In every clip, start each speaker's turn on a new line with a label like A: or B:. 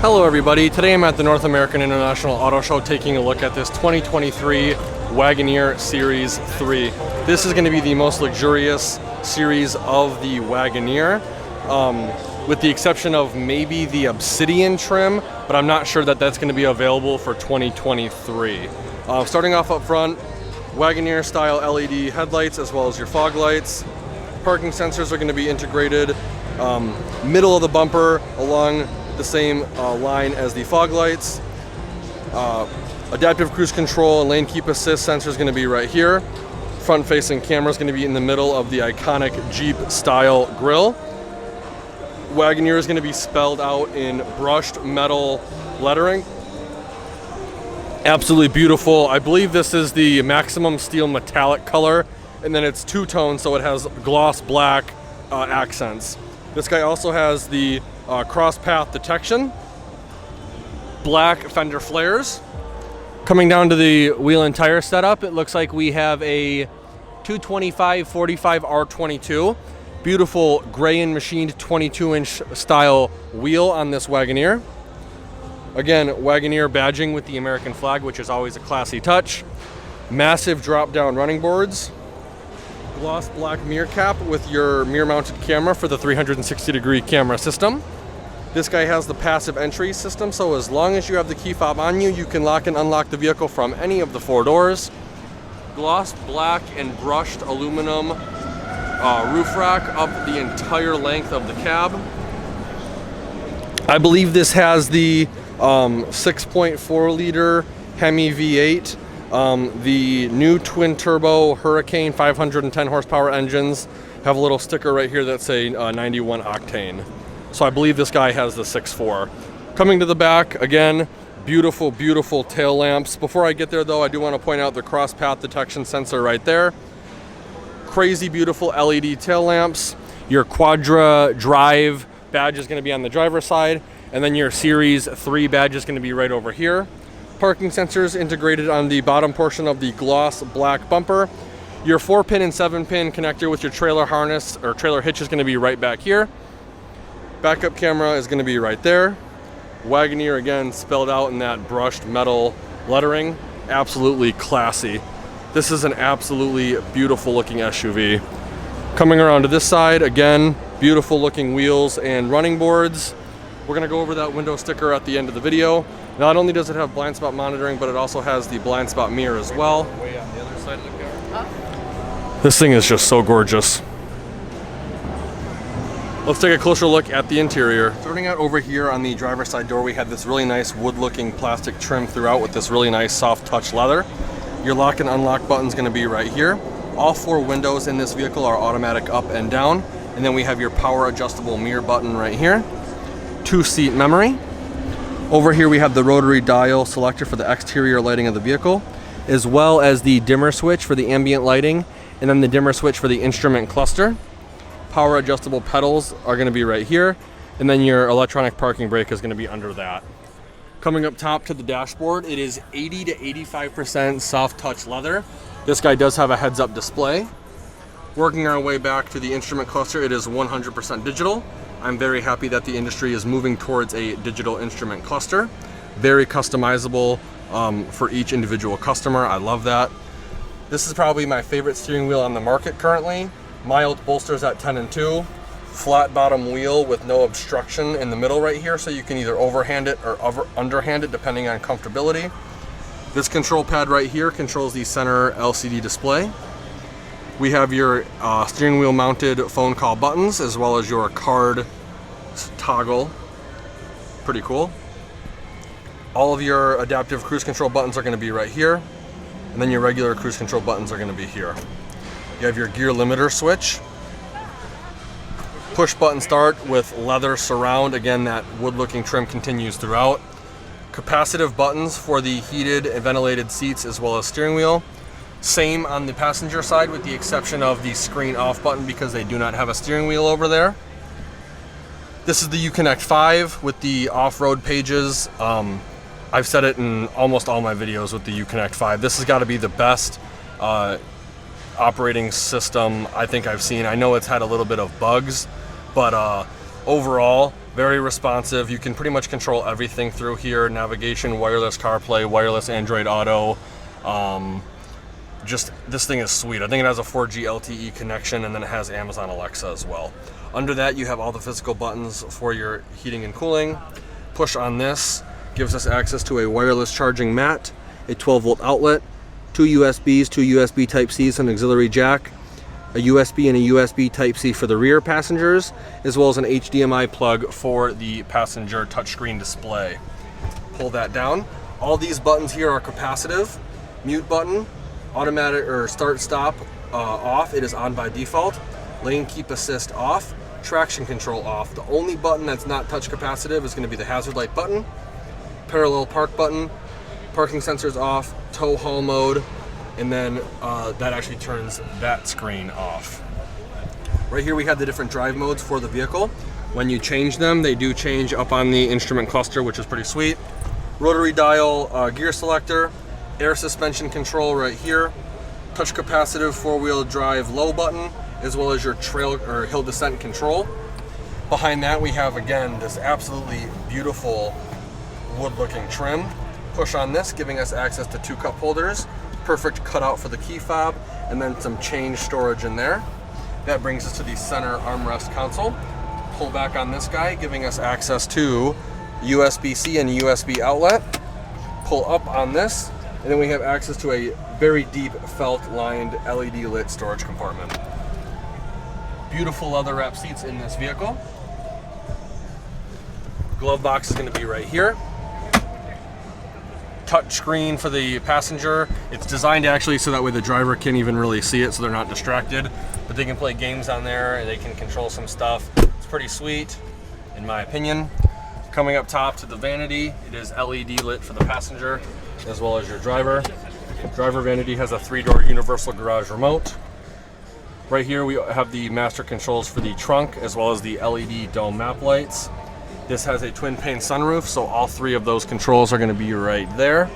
A: Hello everybody, today I'm at the North American International Auto Show taking a look at this 2023 Wagoneer Series III. This is going to be the most luxurious series of the Wagoneer, with the exception of maybe the Obsidian trim, but I'm not sure that that's going to be available for 2023. Starting off up front, Wagoneer style LED headlights as well as your fog lights. Parking sensors are going to be integrated middle of the bumper along the same line as the fog lights. Adaptive cruise control and lane keep assist sensor is going to be right here. Front facing camera is going to be in the middle of the iconic Jeep style grille. Wagoneer is going to be spelled out in brushed metal lettering. Absolutely beautiful. I believe this is the maximum steel metallic color, and then it's two-tone, so it has gloss black accents. This guy also has the cross path detection, black fender flares. Coming down to the wheel and tire setup, it looks like we have a 225/45 R22. Beautiful gray and machined 22-inch style wheel on this Wagoneer. Again, Wagoneer badging with the American flag, which is always a classy touch. Massive drop-down running boards. Gloss black mirror cap with your mirror-mounted camera for the 360-degree camera system. This guy has the passive entry system, so as long as you have the key fob on you, you can lock and unlock the vehicle from any of the four doors. Gloss black and brushed aluminum roof rack up the entire length of the cab. I believe this has the 6.4 liter Hemi V8. The new twin turbo Hurricane 510 horsepower engines have a little sticker right here that say 91 octane. So I believe this guy has the 6.4. Coming to the back, again, beautiful, beautiful tail lamps. Before I get there though, I do want to point out the cross path detection sensor right there. Crazy beautiful LED tail lamps. Your Quadra Drive badge is going to be on the driver's side, and then your Series 3 badge is going to be right over here. Parking sensors integrated on the bottom portion of the gloss black bumper. Your 4-pin and 7-pin connector with your trailer harness or trailer hitch is going to be right back here. Backup camera is going to be right there. Wagoneer again spelled out in that brushed metal lettering. Absolutely classy. This is an absolutely beautiful looking SUV. Coming around to this side, again, beautiful looking wheels and running boards. We're going to go over that window sticker at the end of the video. Not only does it have blind spot monitoring, but it also has the blind spot mirror as well.
B: Way on the other side of the car.
A: This thing is just so gorgeous. Let's take a closer look at the interior. Starting out over here on the driver's side door, we have this really nice wood-looking plastic trim throughout with this really nice soft touch leather. Your lock and unlock button is going to be right here. All four windows in this vehicle are automatic up and down. And then we have your power adjustable mirror button right here. 2-seat memory. Over here we have the rotary dial selector for the exterior lighting of the vehicle, as well as the dimmer switch for the ambient lighting, and then the dimmer switch for the instrument cluster. Power adjustable pedals are going to be right here, and then your electronic parking brake is going to be under that. Coming up top to the dashboard, it is 80 to 85% soft touch leather. This guy does have a heads-up display. Working our way back to the instrument cluster, it is 100% digital. I'm very happy that the industry is moving towards a digital instrument cluster. Very customizable for each individual customer. I love that. This is probably my favorite steering wheel on the market currently. Mild bolsters at 10 and 2. Flat bottom wheel with no obstruction in the middle right here, so you can either overhand it or underhand it depending on comfortability. This control pad right here controls the center LCD display. We have your steering wheel mounted phone call buttons as well as your card toggle. Pretty cool. All of your adaptive cruise control buttons are going to be right here, and then your regular cruise control buttons are going to be here. You have your gear limiter switch. Push button start with leather surround. Again, that wood looking trim continues throughout. Capacitive buttons for the heated and ventilated seats as well as steering wheel. Same on the passenger side with the exception of the screen off button because they do not have a steering wheel over there. This is the Uconnect 5 with the off-road pages. I've said it in almost all my videos with the Uconnect 5. This has got to be the best operating system I think I've seen. I know it's had a little bit of bugs, but overall Very responsive. You can pretty much control everything through here. Navigation, wireless CarPlay, wireless Android Auto. Just this thing is sweet. I think it has a 4G LTE connection, and then it has Amazon Alexa as well. Under that, you have all the physical buttons for your heating and cooling. Push on this gives us access to a wireless charging mat, a 12-volt outlet, 2 USBs, 2 USB Type-Cs, an auxiliary jack, a USB and a USB Type-C for the rear passengers, as well as an HDMI plug for the passenger touchscreen display. Pull that down. All these buttons here are capacitive. Mute button, automatic or start stop off, it is on by default. Lane keep assist off, traction control off. The only button that's not touch capacitive is going to be the hazard light button, parallel park button, parking sensors off, tow haul mode, and then that actually turns that screen off. Right here we have the different drive modes for the vehicle. When you change them, they do change up on the instrument cluster, which is pretty sweet. Rotary dial gear selector, air suspension control right here, touch capacitive 4-wheel drive low button, as well as your trail or hill descent control. Behind that we have again this absolutely beautiful wood looking trim. Push on this, giving us access to 2 cup holders, perfect cutout for the key fob, and then some change storage in there. That brings us to the center armrest console. Pull back on this guy, giving us access to USB-C and USB outlet. Pull up on this, and then we have access to a very deep felt-lined LED lit storage compartment. Beautiful leather wrap seats in this vehicle. Glove box is going to be right here. Touch screen for the passenger. It's designed actually so that way the driver can't even really see it, so they're not distracted. But they can play games on there, and they can control some stuff. It's pretty sweet, in my opinion. Coming up top to the vanity, it is LED lit for the passenger, as well as your driver. Driver vanity has a 3-door universal garage remote. Right here we have the master controls for the trunk, as well as the LED dome map lights. This has a twin pane sunroof, so all 3 of those controls are going to be right there.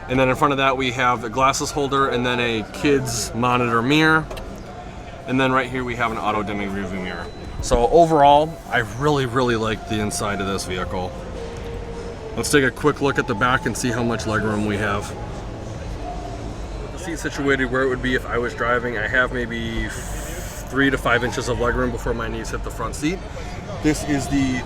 A: And then in front of that we have the glasses holder, and then a kids monitor mirror. And then right here we have an auto dimming rearview mirror. So overall, I really like the inside of this vehicle. Let's take a quick look at the back and see how much legroom we have. With the seat situated where it would be if I was driving, I have maybe 3 to 5 inches of legroom before my knees hit the front seat. This is the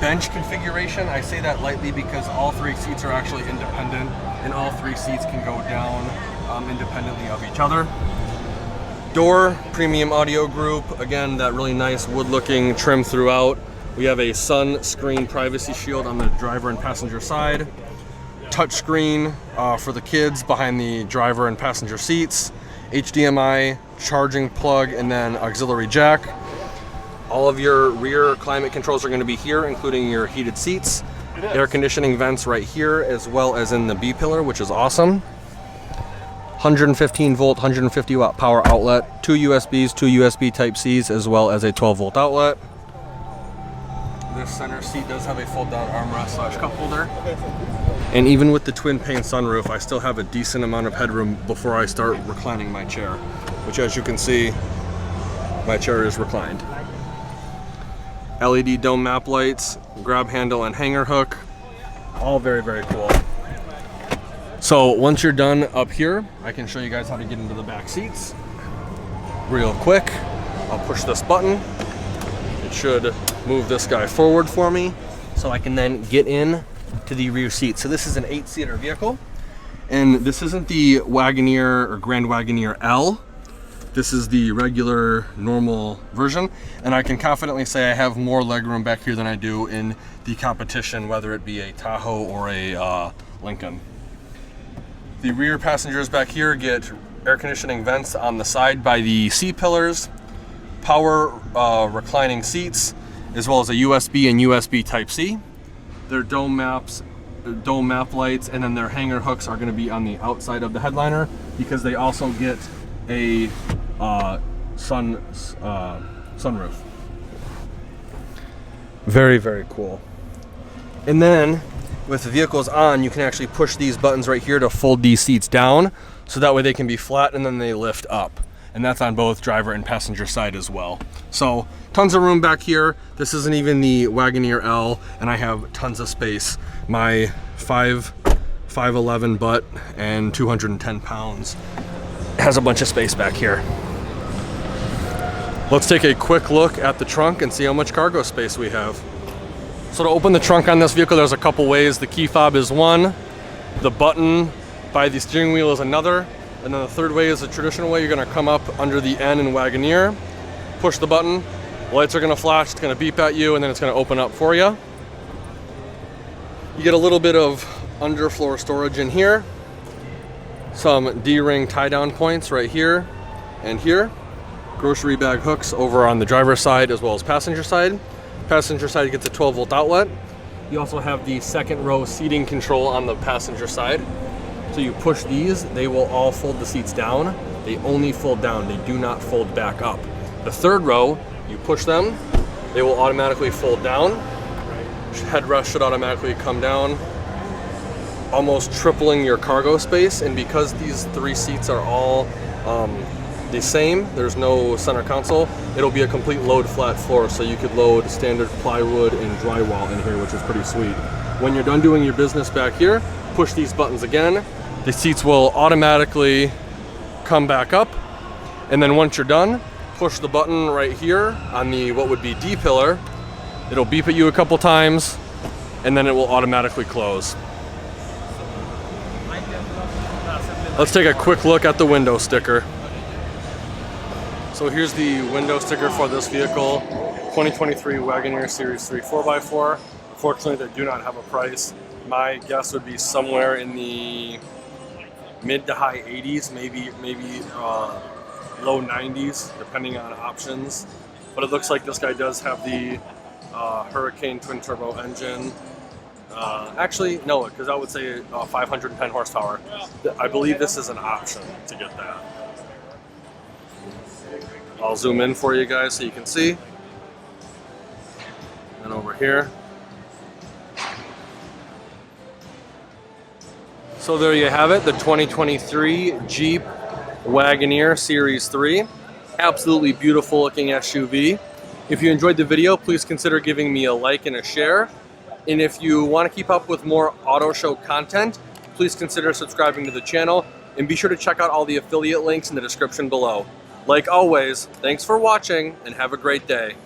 A: bench configuration. I say that lightly because all 3 seats are actually independent, and all 3 seats can go down independently of each other. Door, premium audio group. Again, that really nice wood looking trim throughout. We have a sun screen privacy shield on the driver and passenger side. Touch screen for the kids behind the driver and passenger seats. HDMI charging plug, and then auxiliary jack. All of your rear climate controls are going to be here, including your heated seats. Air conditioning vents right here, as well as in the B-pillar, which is awesome. 115 volt, 150 watt power outlet, 2 USBs, 2 USB Type-Cs, as well as a 12 volt outlet. This center seat does have a fold down armrest / cup holder. And even with the twin pane sunroof, I still have a decent amount of headroom before I start reclining my chair, which, as you can see, my chair is reclined. LED dome map lights, grab handle and hanger hook, all very cool. So once you're done up here, I can show you guys how to get into the back seats real quick. I'll push this button. It should move this guy forward for me, so I can then get in to the rear seat. So this is an 8-seater vehicle, and this isn't the Wagoneer or Grand Wagoneer L. This is the regular normal version, and I can confidently say I have more legroom back here than I do in the competition, whether it be a Tahoe or a Lincoln. The rear passengers back here get air conditioning vents on the side by the C-pillars, power reclining seats, as well as a USB and USB Type-C. Their dome map lights, and then their hanger hooks are going to be on the outside of the headliner, because they also get a sunroof. Very cool. And then with the vehicles on, you can actually push these buttons right here to fold these seats down, so that way they can be flat and then they lift up. and that's on both driver and passenger side as well. So tons of room back here. This isn't even the Wagoneer L, and I have tons of space. My 5'11" butt and 210 pounds has a bunch of space back here. Let's take a quick look at the trunk and see how much cargo space we have. So to open the trunk on this vehicle, there's a couple ways. The key fob is one, the button by the steering wheel is another, and then the third way is the traditional way. You're gonna come up under the N in Wagoneer, push the button, lights are gonna flash, it's gonna beep at you, and then it's gonna open up for you. You get a little bit of underfloor storage in here, some D-ring tie-down points right here and here, grocery bag hooks over on the driver's side as well as passenger side. Passenger side gets a 12-volt outlet. You also have the second row seating control on the passenger side. So you push these, they will all fold the seats down. They only fold down, they do not fold back up. The third row, you push them, they will automatically fold down. Headrest should automatically come down, almost tripling your cargo space. And because these three seats are all the same, there's no center console, it'll be a complete load flat floor, so you could load standard plywood and drywall in here, which is pretty sweet. When you're done doing your business back here, push these buttons again, the seats will automatically come back up, and then once you're done, push the button right here on the what would be D pillar. It'll beep at you a couple times, and then it will automatically close. Let's take a quick look at the window sticker. So here's the window sticker for this vehicle, 2023 Wagoneer Series 3 4x4. Unfortunately, they do not have a price. My guess would be somewhere in the mid to high 80s, maybe low 90s, depending on options. But it looks like this guy does have the Hurricane twin turbo engine. Actually, no, because I would say 510 horsepower. I believe this is an option to get that. I'll zoom in for you guys so you can see. And over here. So there you have it, the 2023 Jeep Wagoneer Series 3. Absolutely beautiful looking SUV. If you enjoyed the video, please consider giving me a like and a share. And if you want to keep up with more auto show content, please consider subscribing to the channel, and be sure to check out all the affiliate links in the description below. Like always, thanks for watching and have a great day.